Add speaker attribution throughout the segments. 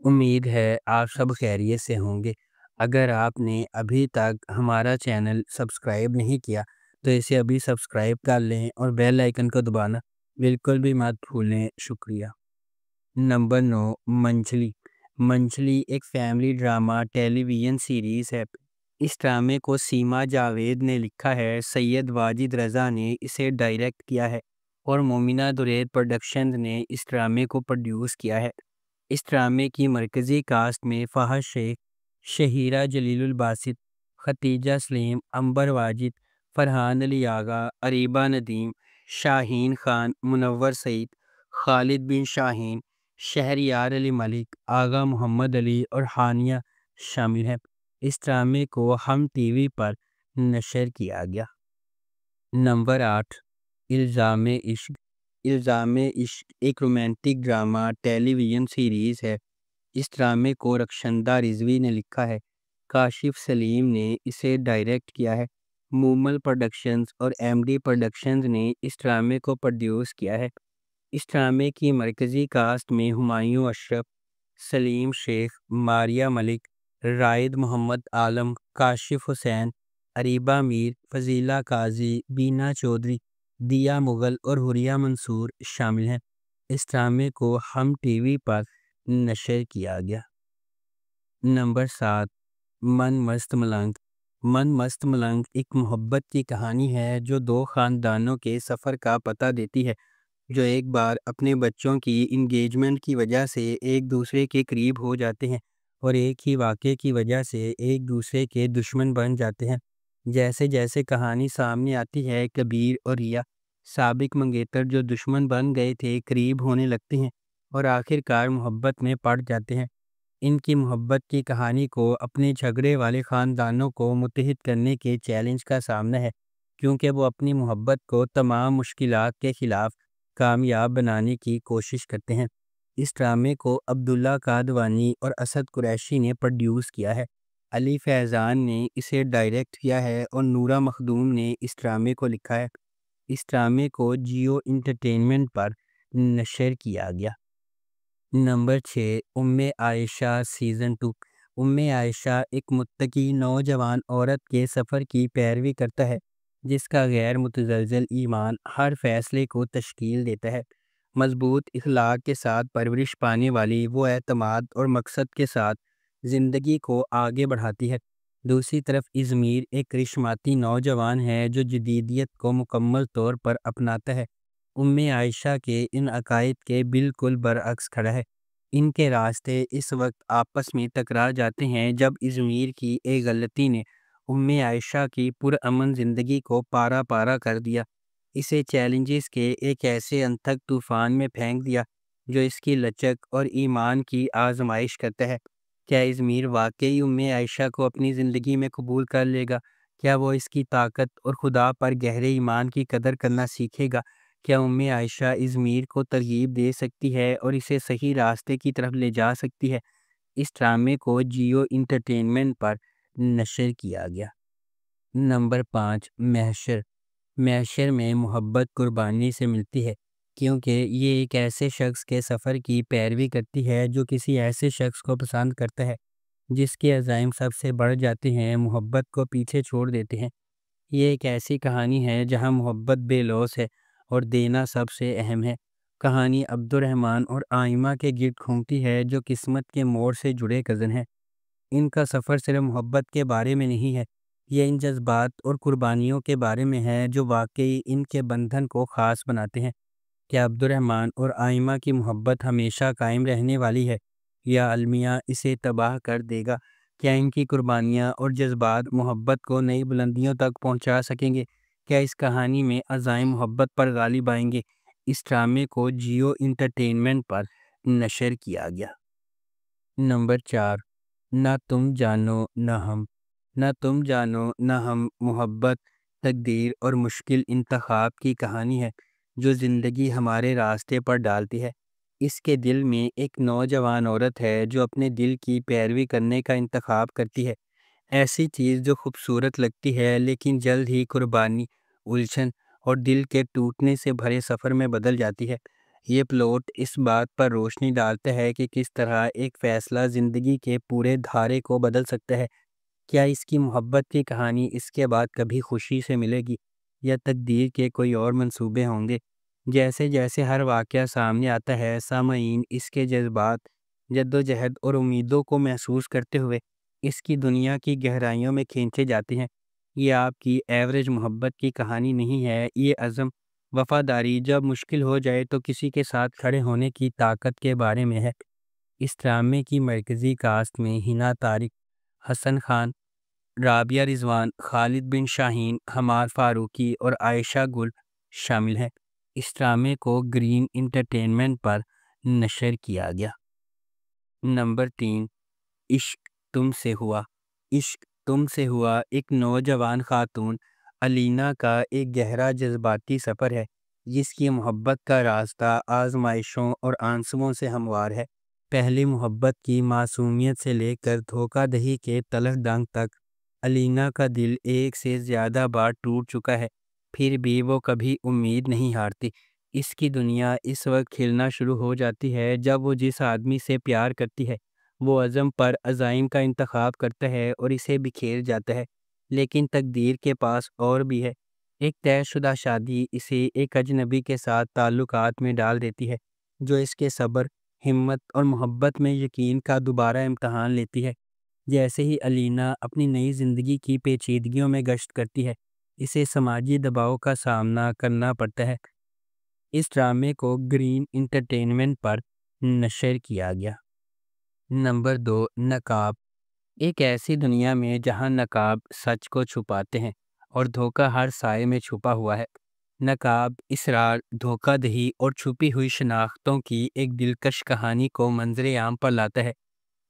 Speaker 1: امید ہے آپ سب خیریت سے ہوں گے۔ اگر آپ نے ابھی تک ہمارا چینل سبسکرائب نہیں کیا تو اسے ابھی سبسکرائب کر لیں اور بیل آئیکن کو دبانا بالکل بھی مت بھولیں۔ شکریہ۔ نمبر 9، منچلی۔ منچلی ایک فیملی ڈرامہ ٹیلی ویژن سیریز ہے۔ اس ڈرامے کو سیما جاوید نے لکھا ہے، سید واجد رضا نے اسے ڈائریکٹ کیا ہے اور مومنہ درید پروڈکشنز نے اس ڈرامے کو پروڈیوس کیا ہے۔ اس ڈرامے کی مرکزی کاسٹ میں فہد شیخ، شہیرہ جلیل الباسط، ختیجہ سلیم، عنبر واجد، فرحان علی آغا، اریبہ ندیم، شاہین خان، منور سعید، خالد بن شاہین، شہریار علی ملک، آغا محمد علی اور ہانیہ شامل ہیں۔ اس ڈرامے کو ہم ٹی وی پر نشر کیا گیا۔ نمبر 8، الزام عشق۔ الزام عشق ایک رومانٹک ڈرامہ ٹیلی ویژن سیریز ہے۔ اس ڈرامے کو رخشندہ رضوی نے لکھا ہے، کاشف سلیم نے اسے ڈائریکٹ کیا ہے۔ مومل پروڈکشنز اور ایم ڈی پروڈکشنز نے اس ڈرامے کو پروڈیوس کیا ہے۔ اس ڈرامے کی مرکزی کاسٹ میں ہمایوں اشرف، سلیم شیخ، ماریہ ملک، رائد محمد عالم، کاشف حسین، اریبہ میر، فضیلہ قاضی، بینا چودھری، دیا مغل اور حوریہ منصور شامل ہیں۔ اس ڈرامے کو ہم ٹی وی پر نشر کیا گیا۔ نمبر 7، من مست ملنگ۔ من مست ملنگ ایک محبت کی کہانی ہے جو دو خاندانوں کے سفر کا پتہ دیتی ہے، جو ایک بار اپنے بچوں کی انگیجمنٹ کی وجہ سے ایک دوسرے کے قریب ہو جاتے ہیں اور ایک ہی واقعے کی وجہ سے ایک دوسرے کے دشمن بن جاتے ہیں۔ جیسے جیسے کہانی سامنے آتی ہے، کبیر اور ریا، سابق منگیتر جو دشمن بن گئے تھے، قریب ہونے لگتے ہیں اور آخر کار محبت میں پڑ جاتے ہیں۔ ان کی محبت کی کہانی کو اپنے جھگڑے والے خاندانوں کو متحد کرنے کے چیلنج کا سامنا ہے، کیونکہ وہ اپنی محبت کو تمام مشکلات کے خلاف کامیاب بنانے کی کوشش کرتے ہیں۔ اس ڈرامے کو عبداللہ قادوانی اور اسد قریشی نے پروڈیوس کیا ہے۔ علی فیضان نے اسے ڈائریکٹ کیا ہے اور نورہ مخدوم نے اس ڈرامے کو لکھا ہے۔ اس ڈرامے کو جیو انٹرٹینمنٹ پر نشر کیا گیا۔ نمبر 6، ام عائشہ سیزن 2۔ ام عائشہ ایک متقی نوجوان عورت کے سفر کی پیروی کرتا ہے، جس کا غیر متزلزل ایمان ہر فیصلے کو تشکیل دیتا ہے۔ مضبوط اخلاق کے ساتھ پرورش پانے والی وہ اعتماد اور مقصد کے ساتھ زندگی کو آگے بڑھاتی ہے۔ دوسری طرف ازمیر ایک کرشماتی نوجوان ہے جو جدیدیت کو مکمل طور پر اپناتا ہے۔ ام عائشہ کے ان عقائد کے بالکل برعکس کھڑا ہے۔ ان کے راستے اس وقت آپس میں ٹکرا جاتے ہیں جب ازمیر کی ایک غلطی نے ام عائشہ کی پرامن زندگی کو پارا پارا کر دیا، اسے چیلنجز کے ایک ایسے انتھک طوفان میں پھینک دیا جو اس کی لچک اور ایمان کی آزمائش کرتا ہے۔ کیا ازمیر واقعی ام عائشہ کو اپنی زندگی میں قبول کر لے گا؟ کیا وہ اس کی طاقت اور خدا پر گہرے ایمان کی قدر کرنا سیکھے گا؟ کیا ام عائشہ ازمیر کو ترغیب دے سکتی ہے اور اسے صحیح راستے کی طرف لے جا سکتی ہے؟ اس ڈرامے کو جیو انٹرٹینمنٹ پر نشر کیا گیا۔ نمبر 5، محشر۔ محشر میں محبت قربانی سے ملتی ہے، کیونکہ یہ ایک ایسے شخص کے سفر کی پیروی کرتی ہے جو کسی ایسے شخص کو پسند کرتا ہے جس کے عزائم سب سے بڑھ جاتے ہیں، محبت کو پیچھے چھوڑ دیتے ہیں۔ یہ ایک ایسی کہانی ہے جہاں محبت بے لوث ہے اور دینا سب سے اہم ہے۔ کہانی عبد الرحمن اور آئمہ کے گرد گھومتی ہے جو قسمت کے موڑ سے جڑے کزن ہیں۔ ان کا سفر صرف محبت کے بارے میں نہیں ہے، یہ ان جذبات اور قربانیوں کے بارے میں ہے جو واقعی ان کے بندھن کو خاص بناتے ہیں۔ کیا عبد الرحمن اور آئمہ کی محبت ہمیشہ قائم رہنے والی ہے یا المیہ اسے تباہ کر دے گا؟ کیا ان کی قربانیاں اور جذبات محبت کو نئی بلندیوں تک پہنچا سکیں گے؟ کیا اس کہانی میں عزائم محبت پر غالب آئیں گے؟ اس ڈرامے کو جیو انٹرٹینمنٹ پر نشر کیا گیا۔ نمبر 4، نہ تم جانو نہ ہم۔ نہ تم جانو نہ ہم محبت، تقدیر اور مشکل انتخاب کی کہانی ہے جو زندگی ہمارے راستے پر ڈالتی ہے۔ اس کے دل میں ایک نوجوان عورت ہے جو اپنے دل کی پیروی کرنے کا انتخاب کرتی ہے، ایسی چیز جو خوبصورت لگتی ہے لیکن جلد ہی قربانی، الجھن اور دل کے ٹوٹنے سے بھرے سفر میں بدل جاتی ہے۔ یہ پلوٹ اس بات پر روشنی ڈالتا ہے کہ کس طرح ایک فیصلہ زندگی کے پورے دھارے کو بدل سکتا ہے۔ کیا اس کی محبت کی کہانی اس کے بعد کبھی خوشی سے ملے گی یا تقدیر کے کوئی اور منصوبے ہوں گے؟ جیسے جیسے ہر واقعہ سامنے آتا ہے، سامعین اس کے جذبات، جدوجہد اور امیدوں کو محسوس کرتے ہوئے اس کی دنیا کی گہرائیوں میں کھینچے جاتے ہیں۔ یہ آپ کی ایوریج محبت کی کہانی نہیں ہے، یہ عزم، وفاداری، جب مشکل ہو جائے تو کسی کے ساتھ کھڑے ہونے کی طاقت کے بارے میں ہے۔ اس ڈرامے کی مرکزی کاسٹ میں ہنا طارق، حسن خان، رابعہ رضوان، خالد بن شاہین، حمار فاروقی اور عائشہ گل شامل ہیں۔ اس ڈرامے کو گرین انٹرٹینمنٹ پر نشر کیا گیا۔ نمبر 3، عشق تم سے ہوا۔ عشق تم سے ہوا ایک نوجوان خاتون علینا کا ایک گہرا جذباتی سفر ہے، جس کی محبت کا راستہ آزمائشوں اور آنسوؤں سے ہموار ہے۔ پہلی محبت کی معصومیت سے لے کر دھوکہ دہی کے تلخ ڈنگ تک علینا کا دل ایک سے زیادہ بار ٹوٹ چکا ہے، پھر بھی وہ کبھی امید نہیں ہارتی۔ اس کی دنیا اس وقت کھلنا شروع ہو جاتی ہے جب وہ جس آدمی سے پیار کرتی ہے وہ عزم پر عزائم کا انتخاب کرتا ہے اور اسے بکھیر جاتا ہے، لیکن تقدیر کے پاس اور بھی ہے۔ ایک طے شدہ شادی اسے ایک اجنبی کے ساتھ تعلقات میں ڈال دیتی ہے، جو اس کے صبر، ہمت اور محبت میں یقین کا دوبارہ امتحان لیتی ہے۔ جیسے ہی علینا اپنی نئی زندگی کی پیچیدگیوں میں گشت کرتی ہے، اسے سماجی دباؤ کا سامنا کرنا پڑتا ہے۔ اس ڈرامے کو گرین انٹرٹینمنٹ پر نشر کیا گیا۔ نمبر 2، نقاب۔ ایک ایسی دنیا میں جہاں نقاب سچ کو چھپاتے ہیں اور دھوکہ ہر سائے میں چھپا ہوا ہے۔ نقاب اسرار، دھوکہ دہی اور چھپی ہوئی شناختوں کی ایک دلکش کہانی کو منظر عام پر لاتا ہے،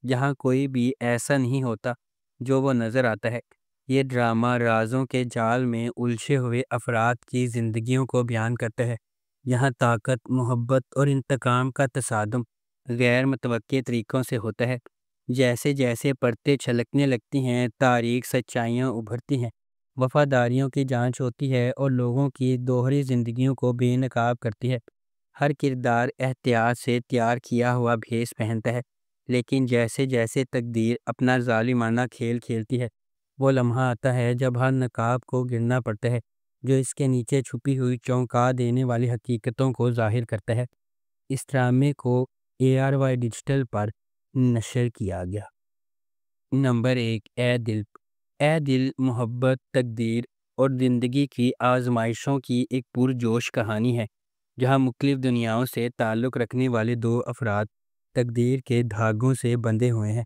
Speaker 1: جہاں کوئی بھی ایسا نہیں ہوتا جو وہ نظر آتا ہے۔ یہ ڈرامہ رازوں کے جال میں الجھے ہوئے افراد کی زندگیوں کو بیان کرتا ہے، جہاں طاقت، محبت اور انتقام کا تصادم غیر متوقع طریقوں سے ہوتا ہے۔ جیسے جیسے پرتیں چھلکنے لگتی ہیں، تاریک سچائیاں ابھرتی ہیں، وفاداریوں کی جانچ ہوتی ہے اور لوگوں کی دوہری زندگیوں کو بے نقاب کرتی ہے۔ ہر کردار احتیاط سے تیار کیا ہوا بھیس پہنتا ہے، لیکن جیسے جیسے تقدیر اپنا ظالمانہ کھیل کھیلتی ہے، وہ لمحہ آتا ہے جب ہر نقاب کو گرنا پڑتا ہے، جو اس کے نیچے چھپی ہوئی چونکا دینے والی حقیقتوں کو ظاہر کرتا ہے۔ اس ڈرامے کو ARY ڈیجیٹل پر نشر کیا گیا۔ نمبر 1، اے دل۔ اے دل محبت، تقدیر اور زندگی کی آزمائشوں کی ایک پرجوش کہانی ہے، جہاں مختلف دنیاؤں سے تعلق رکھنے والے دو افراد تقدیر کے دھاگوں سے بندھے ہوئے ہیں۔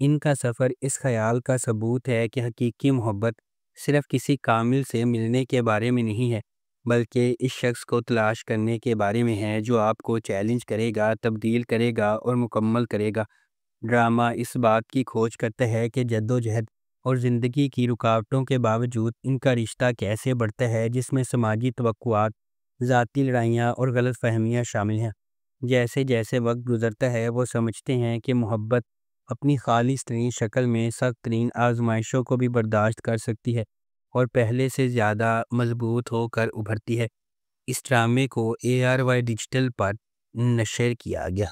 Speaker 1: ان کا سفر اس خیال کا ثبوت ہے کہ حقیقی محبت صرف کسی کامل سے ملنے کے بارے میں نہیں ہے، بلکہ اس شخص کو تلاش کرنے کے بارے میں ہے جو آپ کو چیلنج کرے گا، تبدیل کرے گا اور مکمل کرے گا۔ ڈرامہ اس بات کی کھوج کرتا ہے کہ جدوجہد اور زندگی کی رکاوٹوں کے باوجود ان کا رشتہ کیسے بڑھتا ہے، جس میں سماجی توقعات، ذاتی لڑائیاں اور غلط فہمیاں شامل ہیں۔ جیسے جیسے وقت گزرتا ہے وہ سمجھتے ہیں کہ محبت اپنی خالص ترین شکل میں سخت ترین آزمائشوں کو بھی برداشت کر سکتی ہے اور پہلے سے زیادہ مضبوط ہو کر ابھرتی ہے۔ اس ڈرامے کو ARY ڈیجیٹل پر نشر کیا گیا۔